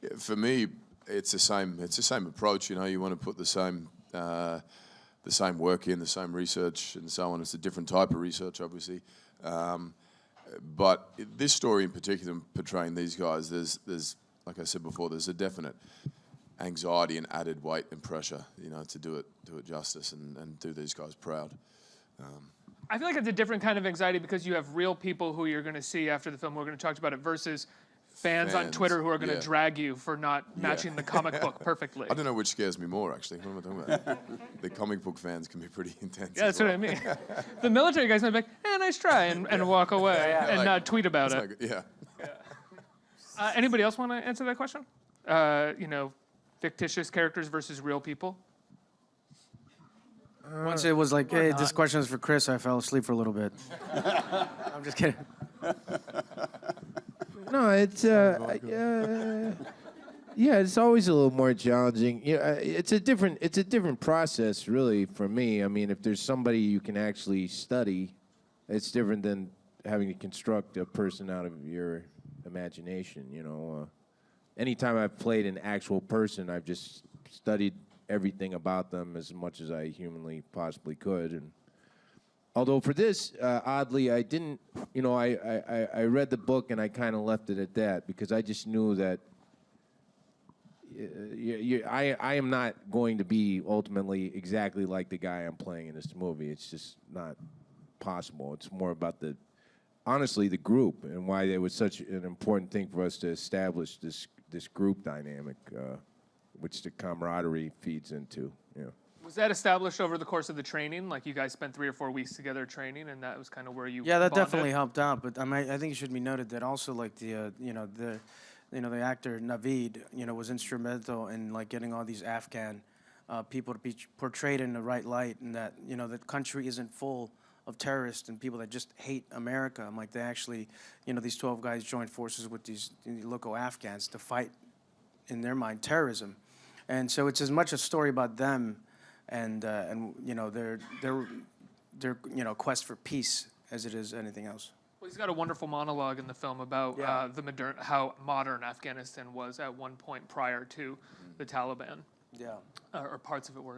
Yeah, for me, it's the same. It's the same approach. You know, you want to put the same work in, the same research, and so on. It's a different type of research, obviously. But this story in particular, portraying these guys, there's like I said before, there's a definite anxiety and added weight and pressure, you know, to do it justice and do these guys proud. I feel like it's a different kind of anxiety because you have real people who you're going to see after the film who are going to talk about it versus fans on Twitter who are going to drag you for not matching the comic book perfectly. I don't know which scares me more, actually. What am I talking about? The comic book fans can be pretty intense. Yeah, that's what I mean. The military guys might be like, nice try, and walk away and like, not tweet about it. Yeah. Anybody else want to answer that question? You know, fictitious characters versus real people? Once it was like, hey, this question is for Chris, I fell asleep for a little bit. I'm just kidding. No, it's yeah, it's always a little more challenging. Yeah, it's a different process, really, for me. I mean, if there's somebody you can actually study, it's different than having to construct a person out of your imagination. You know, anytime I've played an actual person, I've just studied everything about them as much as I humanly possibly could. And although for this, oddly, I didn't, you know, I read the book and I kind of left it at that because I just knew that I am not going to be ultimately exactly like the guy I'm playing in this movie. It's just not possible. It's more about honestly, the group and why it was such an important thing for us to establish this group dynamic, which the camaraderie feeds into. Yeah. Was that established over the course of the training? Like you guys spent 3 or 4 weeks together training, and that was kind of where you Yeah, that bonded? definitely helped out. But I think it should be noted that also like the actor Naveed, was instrumental in like getting all these Afghan people to be portrayed in the right light, and that the country isn't full of terrorists and people that just hate America. I'm like they actually, these 12 guys joined forces with these local Afghans to fight, in their mind, terrorism, and so it's as much a story about them and their quest for peace as it is anything else. Well, he's got a wonderful monologue in the film about how modern Afghanistan was at one point prior to the Taliban. Yeah. Or parts of it were.